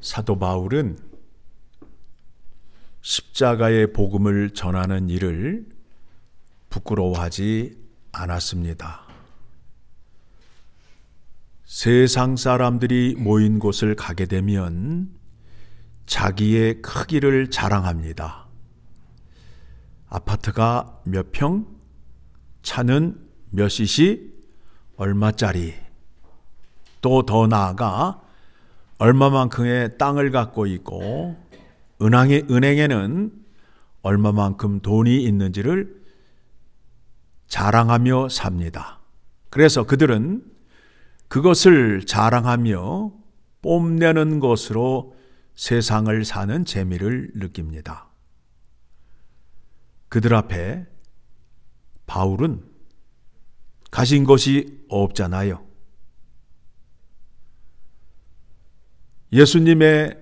사도 바울은 십자가의 복음을 전하는 일을 부끄러워하지 않았습니다. 세상 사람들이 모인 곳을 가게 되면 자기의 크기를 자랑합니다. 아파트가 몇 평, 차는 몇 cc, 얼마짜리, 또 더 나아가 얼마만큼의 땅을 갖고 있고 은행에는 얼마만큼 돈이 있는지를 자랑하며 삽니다. 그래서 그들은 그것을 자랑하며 뽐내는 것으로 세상을 사는 재미를 느낍니다. 그들 앞에 바울은 가진 것이 없잖아요. 예수님의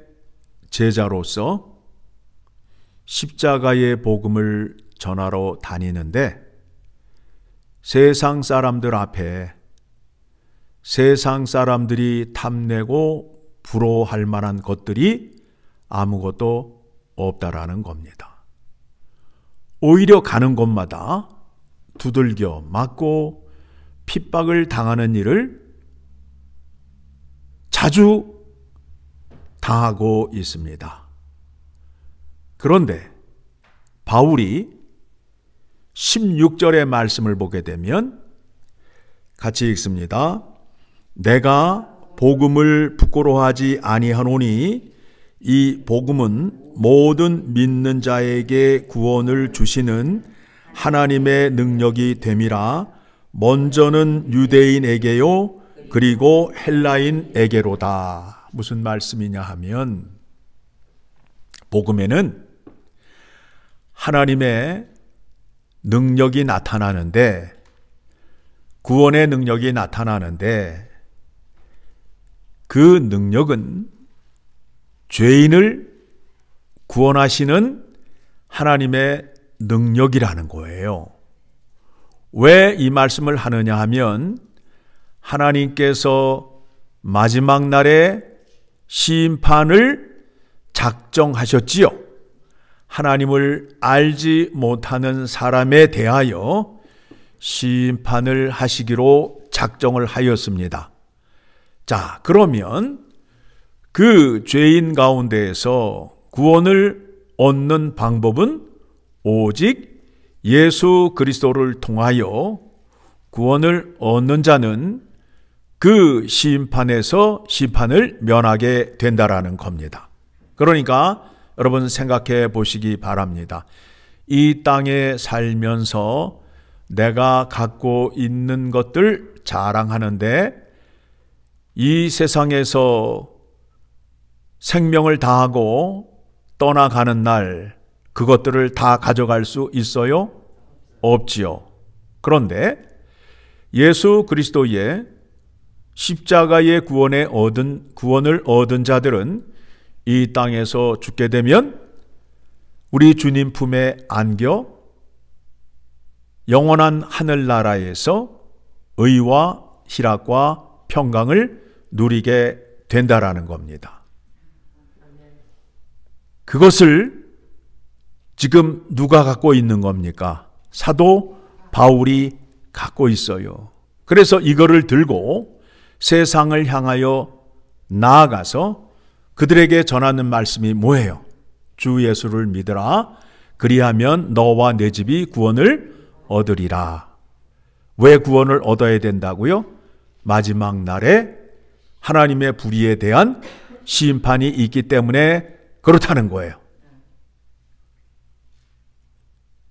제자로서 십자가의 복음을 전하러 다니는데 세상 사람들 앞에 세상 사람들이 탐내고 부러워할 만한 것들이 아무것도 없다라는 겁니다. 오히려 가는 곳마다 두들겨 맞고 핍박을 당하는 일을 자주 당하고 있습니다. 그런데 바울이 16절의 말씀을 보게 되면 같이 읽습니다. 내가 복음을 부끄러워하지 아니하노니 이 복음은 모든 믿는 자에게 구원을 주시는 하나님의 능력이 됨이라. 먼저는 유대인에게요 그리고 헬라인에게로다. 무슨 말씀이냐 하면 복음에는 하나님의 능력이 나타나는데, 구원의 능력이 나타나는데 그 능력은 죄인을 구원하시는 하나님의 능력이라는 거예요. 왜 이 말씀을 하느냐 하면 하나님께서 마지막 날에 심판을 작정하셨지요. 하나님을 알지 못하는 사람에 대하여 심판을 하시기로 작정을 하였습니다. 자, 그러면 그 죄인 가운데에서 구원을 얻는 방법은 오직 예수 그리스도를 통하여 구원을 얻는 자는 그 심판에서 심판을 면하게 된다라는 겁니다. 그러니까 여러분 생각해 보시기 바랍니다. 이 땅에 살면서 내가 갖고 있는 것들 자랑하는데 이 세상에서 생명을 다하고 떠나가는 날 그것들을 다 가져갈 수 있어요? 없지요. 그런데 예수 그리스도의 십자가의 구원을 얻은 자들은 이 땅에서 죽게 되면 우리 주님 품에 안겨 영원한 하늘나라에서 의와 희락과 평강을 누리게 된다라는 겁니다. 그것을 지금 누가 갖고 있는 겁니까? 사도 바울이 갖고 있어요. 그래서 이거를 들고 세상을 향하여 나아가서 그들에게 전하는 말씀이 뭐예요? 주 예수를 믿으라. 그리하면 너와 내 집이 구원을 얻으리라. 왜 구원을 얻어야 된다고요? 마지막 날에 하나님의 불의에 대한 심판이 있기 때문에 그렇다는 거예요.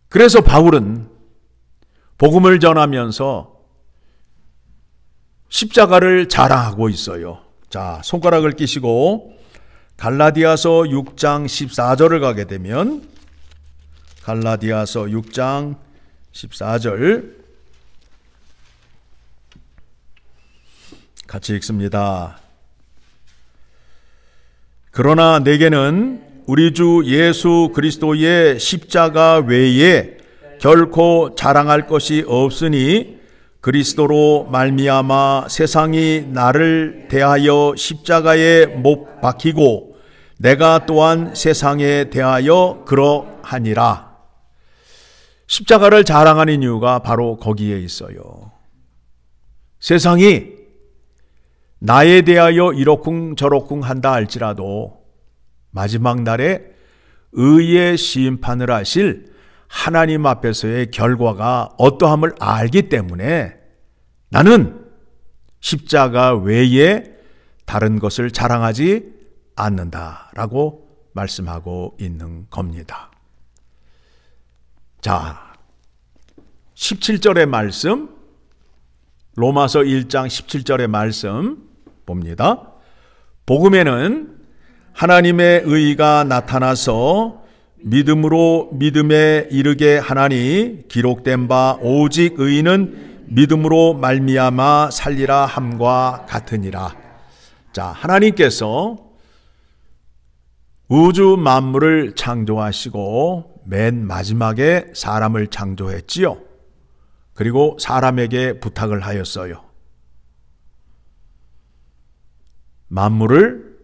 그래서 바울은 복음을 전하면서 십자가를 자랑하고 있어요. 자, 손가락을 끼시고 갈라디아서 6장 14절을 가게 되면 갈라디아서 6장 14절 같이 읽습니다. 그러나 내게는 우리 주 예수 그리스도의 십자가 외에 결코 자랑할 것이 없으니 그리스도로 말미암아 세상이 나를 대하여 십자가에 못 박히고 내가 또한 세상에 대하여 그러하니라. 십자가를 자랑하는 이유가 바로 거기에 있어요. 세상이 나에 대하여 이러쿵 저러쿵 한다 할지라도 마지막 날에 의의 심판을 하실 하나님 앞에서의 결과가 어떠함을 알기 때문에 나는 십자가 외에 다른 것을 자랑하지 않는다라고 말씀하고 있는 겁니다. 자, 17절의 말씀, 로마서 1장 17절의 말씀 봅니다. 복음에는 하나님의 의가 나타나서 믿음으로 믿음에 이르게 하나니 기록된 바 오직 의인은 믿음으로 말미암아 살리라 함과 같으니라. 자, 하나님께서 우주 만물을 창조하시고 맨 마지막에 사람을 창조했지요. 그리고 사람에게 부탁을 하였어요. 만물을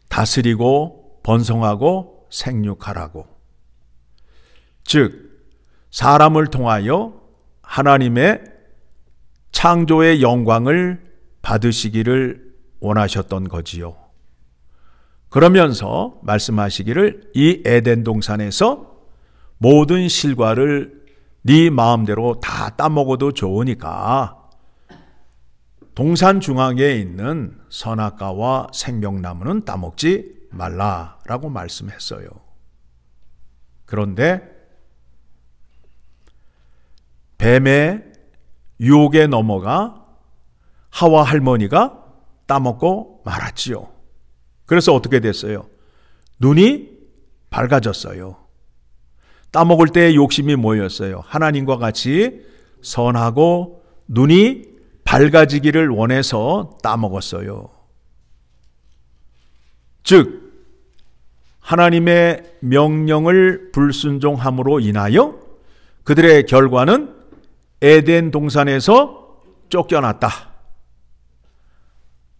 다스리고 번성하고 생육하라고. 즉 사람을 통하여 하나님의 창조의 영광을 받으시기를 원하셨던 거지요. 그러면서 말씀하시기를 이 에덴 동산에서 모든 실과를 네 마음대로 다 따먹어도 좋으니까 동산 중앙에 있는 선악과와 생명나무는 따먹지 말라라고 말씀했어요. 그런데 뱀의 유혹에 넘어가 하와 할머니가 따먹고 말았지요. 그래서 어떻게 됐어요? 눈이 밝아졌어요. 따먹을 때 욕심이 뭐였어요? 하나님과 같이 선하고 눈이 밝아지기를 원해서 따먹었어요. 즉 하나님의 명령을 불순종함으로 인하여 그들의 결과는 에덴 동산에서 쫓겨났다.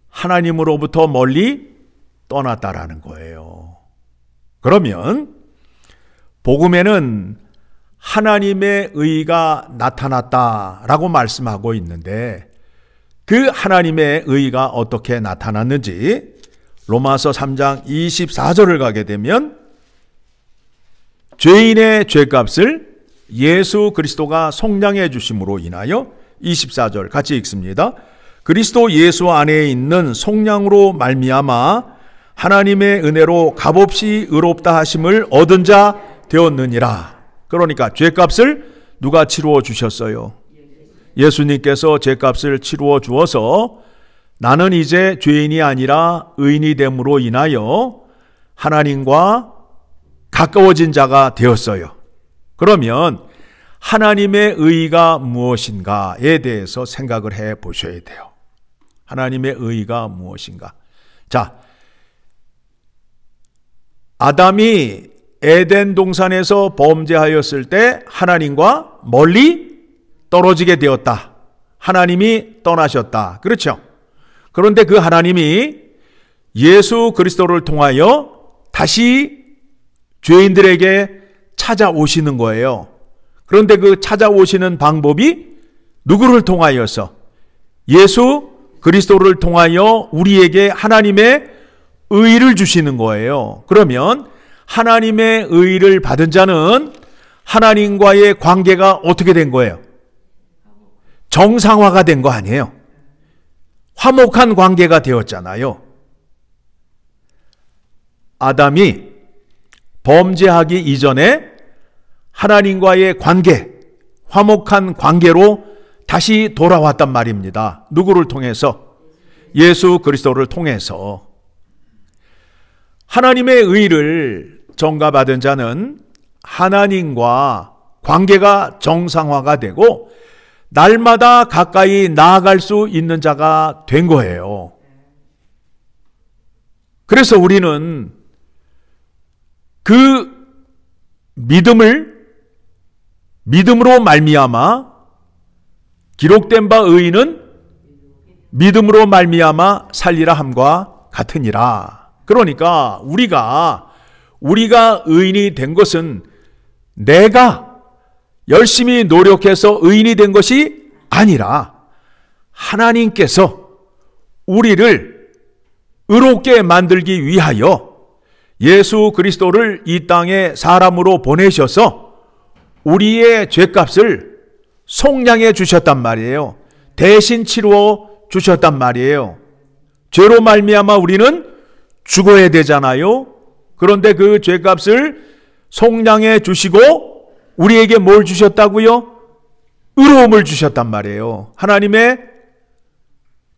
하나님으로부터 멀리 떠났다라는 거예요. 그러면 복음에는 하나님의 의가 나타났다라고 말씀하고 있는데 그 하나님의 의가 어떻게 나타났는지 로마서 3장 24절을 가게 되면 죄인의 죄값을 예수 그리스도가 속량해 주심으로 인하여 24절 같이 읽습니다. 그리스도 예수 안에 있는 속량으로 말미암아 하나님의 은혜로 값없이 의롭다 하심을 얻은 자 되었느니라. 그러니까 죄값을 누가 치루어 주셨어요? 예수님께서 죄값을 치루어 주어서 나는 이제 죄인이 아니라 의인이 됨으로 인하여 하나님과 가까워진 자가 되었어요. 그러면 하나님의 의가 무엇인가에 대해서 생각을 해 보셔야 돼요. 하나님의 의가 무엇인가? 자, 아담이 에덴 동산에서 범죄하였을 때 하나님과 멀리 떨어지게 되었다. 하나님이 떠나셨다. 그렇죠? 그런데 그 하나님이 예수 그리스도를 통하여 다시 죄인들에게 찾아오시는 거예요. 그런데 그 찾아오시는 방법이 누구를 통하여서? 예수 그리스도를 통하여 우리에게 하나님의 의를 주시는 거예요. 그러면 하나님의 의를 받은 자는 하나님과의 관계가 어떻게 된 거예요? 정상화가 된 거 아니에요? 화목한 관계가 되었잖아요. 아담이 범죄하기 이전에 하나님과의 관계, 화목한 관계로 다시 돌아왔단 말입니다. 누구를 통해서? 예수 그리스도를 통해서. 하나님의 의를 전가받은 자는 하나님과 관계가 정상화가 되고 날마다 가까이 나아갈 수 있는 자가 된 거예요. 그래서 우리는 그 믿음으로 말미암아 기록된 바 의인은 믿음으로 말미암아 살리라 함과 같으니라. 그러니까 우리가 의인이 된 것은 내가 열심히 노력해서 의인이 된 것이 아니라 하나님께서 우리를 의롭게 만들기 위하여 예수 그리스도를 이 땅에 사람으로 보내셔서 우리의 죄값을 속량해 주셨단 말이에요. 대신 치루어 주셨단 말이에요. 죄로 말미암아 우리는 죽어야 되잖아요. 그런데 그 죄값을 속량해 주시고 우리에게 뭘 주셨다고요? 의로움을 주셨단 말이에요. 하나님의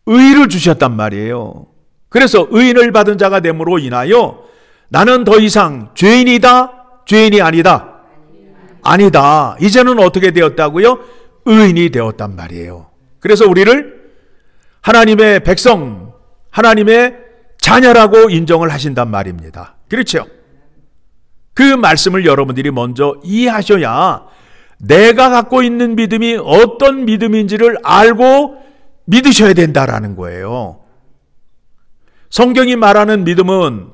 의를 주셨단 말이에요. 그래서 의인을 받은 자가 됨으로 인하여 나는 더 이상 죄인이다? 죄인이 아니다? 아니다. 이제는 어떻게 되었다고요? 의인이 되었단 말이에요. 그래서 우리를 하나님의 백성, 하나님의 자녀라고 인정을 하신단 말입니다. 그렇죠? 그 말씀을 여러분들이 먼저 이해하셔야 내가 갖고 있는 믿음이 어떤 믿음인지를 알고 믿으셔야 된다라는 거예요. 성경이 말하는 믿음은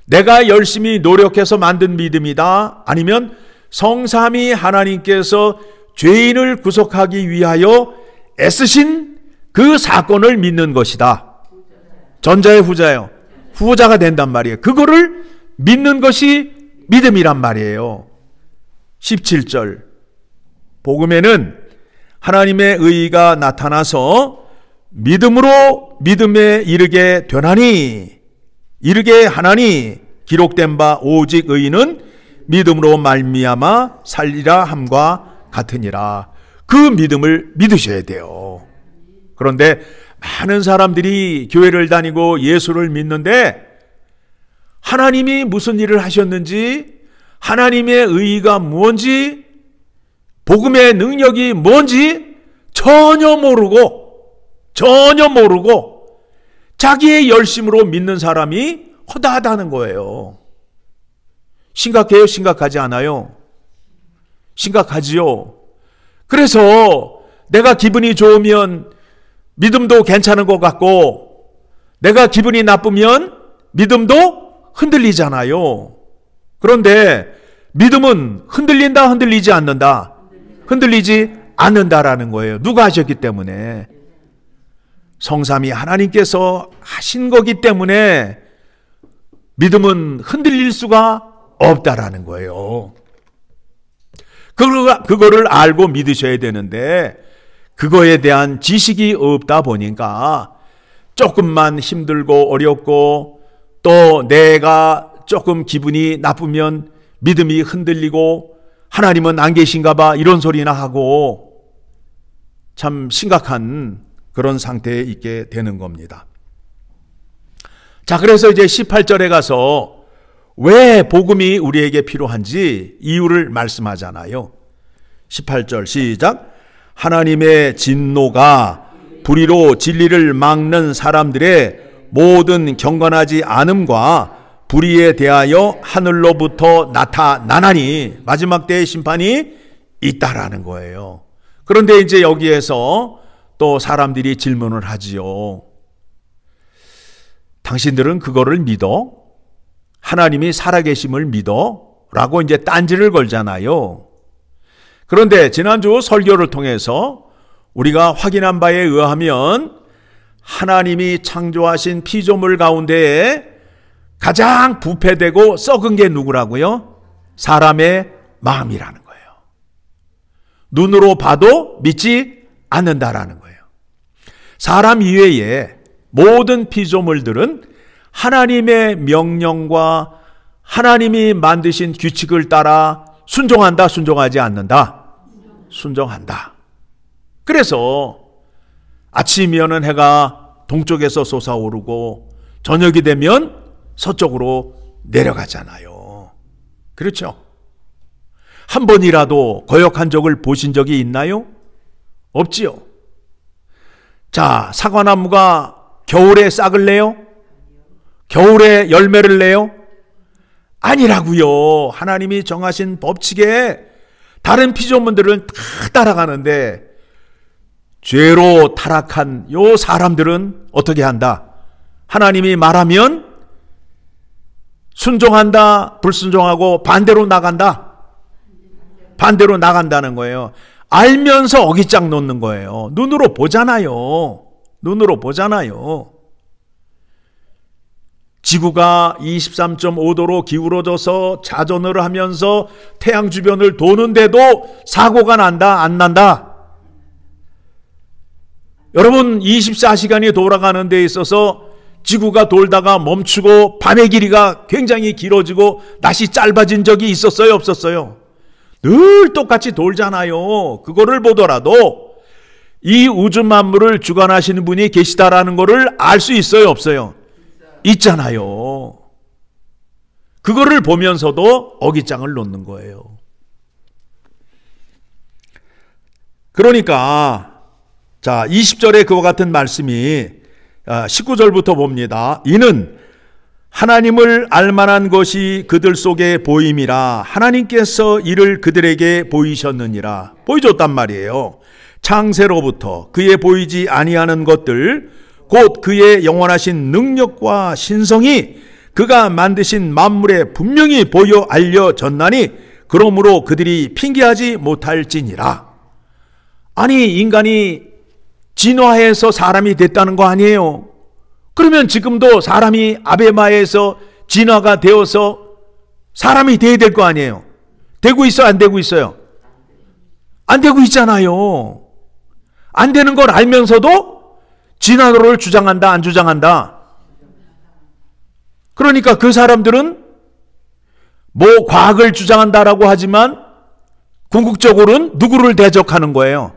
내가 열심히 노력해서 만든 믿음이다. 아니면 성삼위 하나님께서 죄인을 구속하기 위하여 애쓰신 그 사건을 믿는 것이다. 전자의 후자예요. 후자가 된단 말이에요. 그거를 믿는 것이 믿음이란 말이에요. 17절 복음에는 하나님의 의의가 나타나서 믿음으로 믿음에 이르게 되나니 이르게 하나니 기록된 바 오직 의인은 믿음으로 말미암아 살리라 함과 같으니라. 그 믿음을 믿으셔야 돼요. 그런데 많은 사람들이 교회를 다니고 예수를 믿는데 하나님이 무슨 일을 하셨는지, 하나님의 의의가 뭔지, 복음의 능력이 뭔지 전혀 모르고 자기의 열심으로 믿는 사람이 허다하다는 거예요. 심각해요? 심각하지 않아요? 심각하지요. 그래서 내가 기분이 좋으면 믿음도 괜찮은 것 같고 내가 기분이 나쁘면 믿음도 흔들리잖아요. 그런데 믿음은 흔들린다, 흔들리지 않는다? 흔들리지 않는다라는 거예요. 누가 하셨기 때문에? 성삼위 하나님께서 하신 거기 때문에 믿음은 흔들릴 수가 없다라는 거예요. 그거를 알고 믿으셔야 되는데 그거에 대한 지식이 없다 보니까 조금만 힘들고 어렵고 또 내가 조금 기분이 나쁘면 믿음이 흔들리고 하나님은 안 계신가 봐 이런 소리나 하고 참 심각한 그런 상태에 있게 되는 겁니다. 자, 그래서 이제 18절에 가서 왜 복음이 우리에게 필요한지 이유를 말씀하잖아요. 18절 시작. 하나님의 진노가 불의로 진리를 막는 사람들의 모든 경건하지 않음과 불의에 대하여 하늘로부터 나타나나니 마지막 때의 심판이 있다라는 거예요. 그런데 이제 여기에서 또 사람들이 질문을 하지요. 당신들은 그거를 믿어? 하나님이 살아계심을 믿어? 라고 이제 딴지를 걸잖아요. 그런데 지난주 설교를 통해서 우리가 확인한 바에 의하면 하나님이 창조하신 피조물 가운데에 가장 부패되고 썩은 게 누구라고요? 사람의 마음이라는 거예요. 눈으로 봐도 믿지 않는다라는 거예요. 사람 이외에 모든 피조물들은 하나님의 명령과 하나님이 만드신 규칙을 따라 순종한다, 순종하지 않는다? 순종한다. 그래서 아침이면 해가 동쪽에서 솟아오르고 저녁이 되면 서쪽으로 내려가잖아요. 그렇죠? 한 번이라도 거역한 적을 보신 적이 있나요? 없지요. 자, 사과나무가 겨울에 싹을 내요? 겨울에 열매를 내요? 아니라고요. 하나님이 정하신 법칙에 다른 피조물들은 다 따라가는데 죄로 타락한 요 사람들은 어떻게 한다? 하나님이 말하면 순종한다, 불순종하고 반대로 나간다. 반대로 나간다는 거예요. 알면서 어깃장 놓는 거예요. 눈으로 보잖아요. 눈으로 보잖아요. 지구가 23.5도로 기울어져서 자전을 하면서 태양 주변을 도는데도 사고가 난다, 안 난다? 여러분, 24시간이 돌아가는 데 있어서 지구가 돌다가 멈추고 밤의 길이가 굉장히 길어지고 낮이 짧아진 적이 있었어요, 없었어요? 늘 똑같이 돌잖아요. 그거를 보더라도 이 우주 만물을 주관하시는 분이 계시다라는 것을 알 수 있어요, 없어요? 있잖아요. 그거를 보면서도 어깃장을 놓는 거예요. 그러니까 자, 20절에 그와 같은 말씀이 19절부터 봅니다. 이는 하나님을 알만한 것이 그들 속에 보임이라 하나님께서 이를 그들에게 보이셨느니라. 보여줬단 말이에요. 창세로부터 그의 보이지 아니하는 것들 곧 그의 영원하신 능력과 신성이 그가 만드신 만물에 분명히 보여 알려졌나니 그러므로 그들이 핑계하지 못할지니라. 아니, 인간이 진화해서 사람이 됐다는 거 아니에요? 그러면 지금도 사람이 아베마에서 진화가 되어서 사람이 돼야 될 거 아니에요? 되고 있어요, 안 되고 있어요? 안 되고 있잖아요. 안 되는 걸 알면서도 진화론을 주장한다, 안 주장한다? 그러니까 그 사람들은 뭐 과학을 주장한다라고 하지만 궁극적으로는 누구를 대적하는 거예요?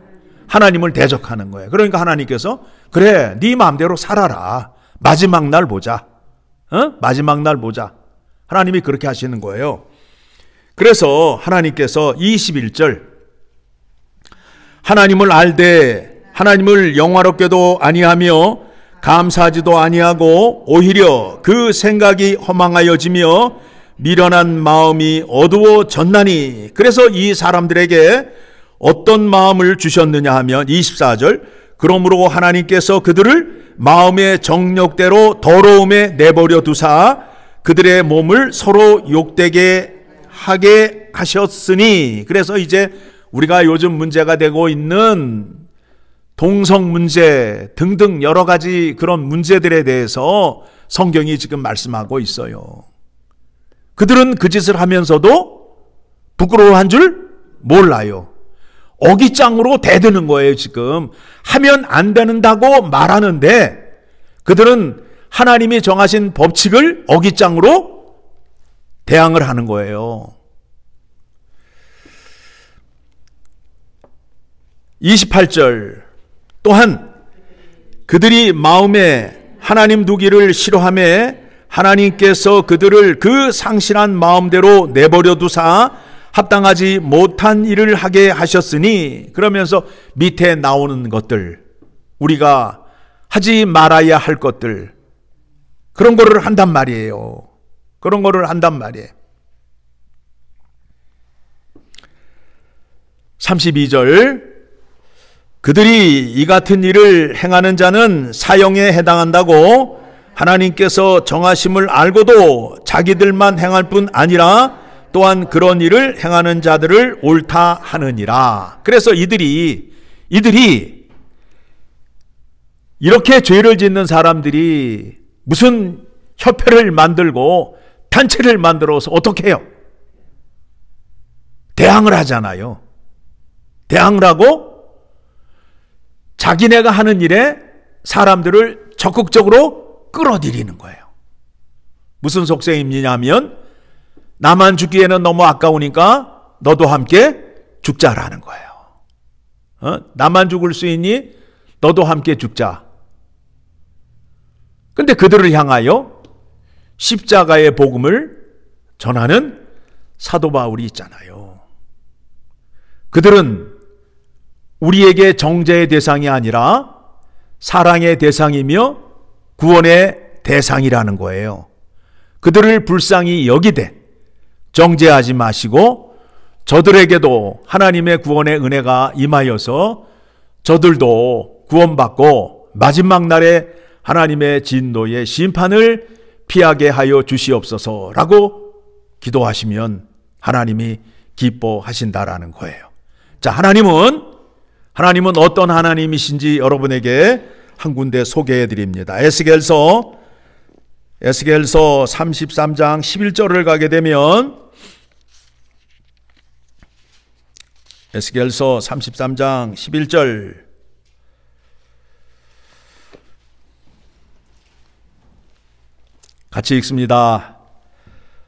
하나님을 대적하는 거예요. 그러니까 하나님께서 그래, 네 마음대로 살아라. 마지막 날 보자. 마지막 날 보자. 하나님이 그렇게 하시는 거예요. 그래서 하나님께서 21절 하나님을 알되 하나님을 영화롭게도 아니하며 감사하지도 아니하고 오히려 그 생각이 허망하여지며 미련한 마음이 어두워졌나니 그래서 이 사람들에게 어떤 마음을 주셨느냐 하면 24절 그러므로 하나님께서 그들을 마음의 정욕대로 더러움에 내버려 두사 그들의 몸을 서로 욕되게 하게 하셨으니 그래서 이제 우리가 요즘 문제가 되고 있는 동성 문제 등등 여러 가지 그런 문제들에 대해서 성경이 지금 말씀하고 있어요. 그들은 그 짓을 하면서도 부끄러워한 줄 몰라요. 어깃장으로 대드는 거예요. 지금 하면 안 된다고 말하는데 그들은 하나님이 정하신 법칙을 어깃장으로 대항을 하는 거예요. 28절 또한 그들이 마음에 하나님 두기를 싫어하며 하나님께서 그들을 그 상실한 마음대로 내버려 두사 합당하지 못한 일을 하게 하셨으니 그러면서 밑에 나오는 것들 우리가 하지 말아야 할 것들 그런 거를 한단 말이에요. 그런 거를 한단 말이에요. 32절 그들이 이 같은 일을 행하는 자는 사형에 해당한다고 하나님께서 정하심을 알고도 자기들만 행할 뿐 아니라 또한 그런 일을 행하는 자들을 옳다 하느니라. 그래서 이들이 이렇게 죄를 짓는 사람들이 무슨 협회를 만들고 단체를 만들어서 어떻게 해요? 대항을 하잖아요. 대항을 하고 자기네가 하는 일에 사람들을 적극적으로 끌어들이는 거예요. 무슨 속셈이냐면 나만 죽기에는 너무 아까우니까 너도 함께 죽자라는 거예요. 나만 죽을 수 있니? 너도 함께 죽자. 근데 그들을 향하여 십자가의 복음을 전하는 사도 바울이 있잖아요. 그들은 우리에게 정죄의 대상이 아니라 사랑의 대상이며 구원의 대상이라는 거예요. 그들을 불쌍히 여기되 정죄하지 마시고 저들에게도 하나님의 구원의 은혜가 임하여서 저들도 구원받고 마지막 날에 하나님의 진노의 심판을 피하게 하여 주시옵소서라고 기도하시면 하나님이 기뻐하신다라는 거예요. 자, 하나님은 어떤 하나님이신지 여러분에게 한 군데 소개해 드립니다. 에스겔서 33장 11절을 가게 되면 에스겔서 33장 11절 같이 읽습니다.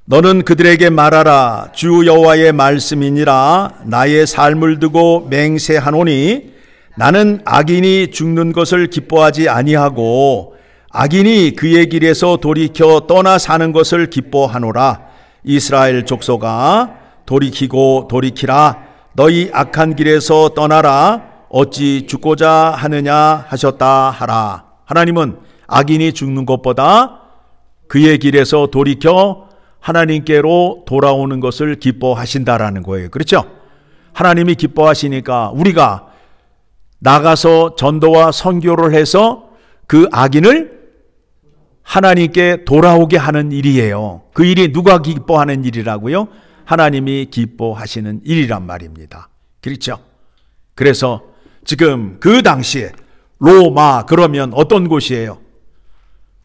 너는 그들에게 말하라. 주 여호와의 말씀이니라. 나의 삶을 두고 맹세하노니 나는 악인이 죽는 것을 기뻐하지 아니하고 악인이 그의 길에서 돌이켜 떠나 사는 것을 기뻐하노라. 이스라엘 족속아 돌이키고 돌이키라. 너희 악한 길에서 떠나라. 어찌 죽고자 하느냐 하셨다 하라. 하나님은 악인이 죽는 것보다 그의 길에서 돌이켜 하나님께로 돌아오는 것을 기뻐하신다라는 거예요. 그렇죠? 하나님이 기뻐하시니까 우리가 나가서 전도와 선교를 해서 그 악인을 하나님께 돌아오게 하는 일이에요. 그 일이 누가 기뻐하는 일이라고요? 하나님이 기뻐하시는 일이란 말입니다. 그렇죠? 그래서 지금 그 당시에 로마 그러면 어떤 곳이에요?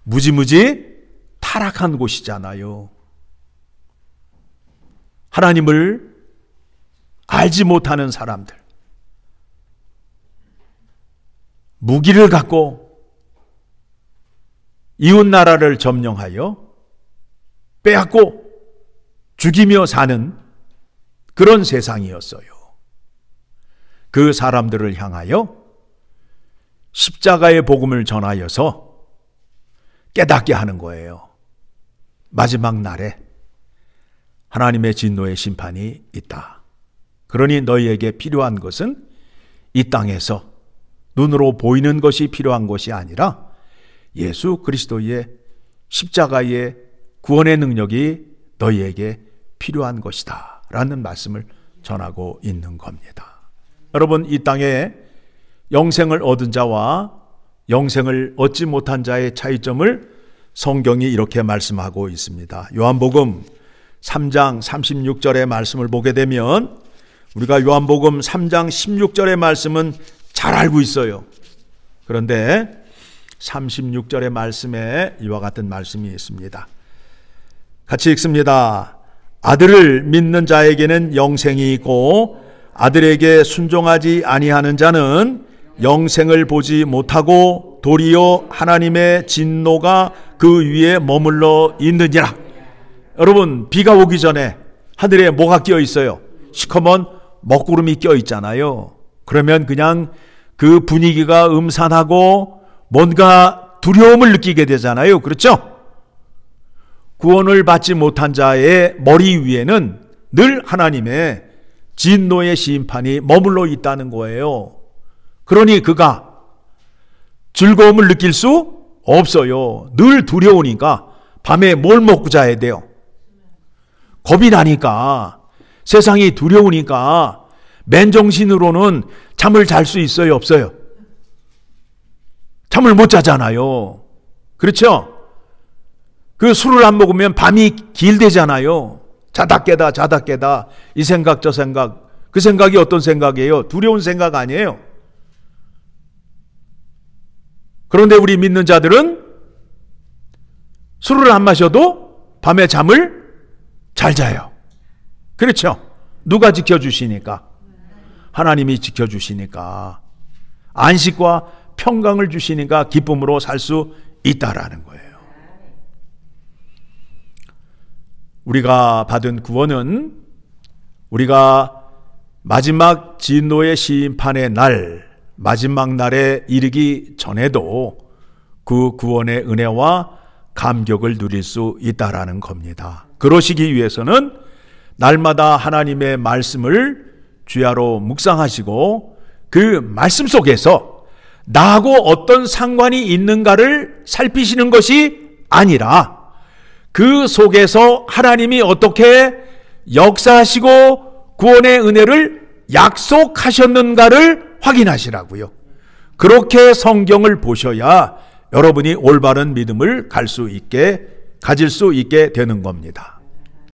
무지무지 타락한 곳이잖아요. 하나님을 알지 못하는 사람들, 무기를 갖고 이웃 나라를 점령하여 빼앗고 죽이며 사는 그런 세상이었어요. 그 사람들을 향하여 십자가의 복음을 전하여서 깨닫게 하는 거예요. 마지막 날에 하나님의 진노의 심판이 있다. 그러니 너희에게 필요한 것은 이 땅에서 눈으로 보이는 것이 필요한 것이 아니라 예수 그리스도의 십자가의 구원의 능력이 너희에게 필요한 것이다 라는 말씀을 전하고 있는 겁니다. 여러분, 이 땅에 영생을 얻은 자와 영생을 얻지 못한 자의 차이점을 성경이 이렇게 말씀하고 있습니다. 요한복음 3장 36절의 말씀을 보게 되면 우리가 요한복음 3장 16절의 말씀은 잘 알고 있어요. 그런데 36절의 말씀에 이와 같은 말씀이 있습니다. 같이 읽습니다. 아들을 믿는 자에게는 영생이 있고 아들에게 순종하지 아니하는 자는 영생을 보지 못하고 도리어 하나님의 진노가 그 위에 머물러 있느니라. 여러분, 비가 오기 전에 하늘에 뭐가 끼어 있어요? 시커먼 먹구름이 끼어 있잖아요. 그러면 그냥 그 분위기가 음산하고 뭔가 두려움을 느끼게 되잖아요. 그렇죠? 구원을 받지 못한 자의 머리 위에는 늘 하나님의 진노의 심판이 머물러 있다는 거예요. 그러니 그가 즐거움을 느낄 수 없어요. 늘 두려우니까 밤에 뭘 먹고 자야 돼요? 겁이 나니까, 세상이 두려우니까 맨정신으로는 잠을 잘 수 있어요, 없어요? 잠을 못 자잖아요. 그렇죠? 그 술을 안 먹으면 밤이 길대잖아요. 자다 깨다 자다 깨다, 이 생각 저 생각. 그 생각이 어떤 생각이에요? 두려운 생각 아니에요. 그런데 우리 믿는 자들은 술을 안 마셔도 밤에 잠을 잘 자요. 그렇죠? 누가 지켜주시니까? 하나님이 지켜주시니까, 안식과 평강을 주시니까 기쁨으로 살 수 있다라는 거예요. 우리가 받은 구원은 우리가 마지막 진노의 심판의 날, 마지막 날에 이르기 전에도 그 구원의 은혜와 감격을 누릴 수 있다라는 겁니다. 그러시기 위해서는 날마다 하나님의 말씀을 주야로 묵상하시고 그 말씀 속에서 나하고 어떤 상관이 있는가를 살피시는 것이 아니라 그 속에서 하나님이 어떻게 역사하시고 구원의 은혜를 약속하셨는가를 확인하시라고요. 그렇게 성경을 보셔야 여러분이 올바른 믿음을 갈 수 있게 가질 수 있게 되는 겁니다.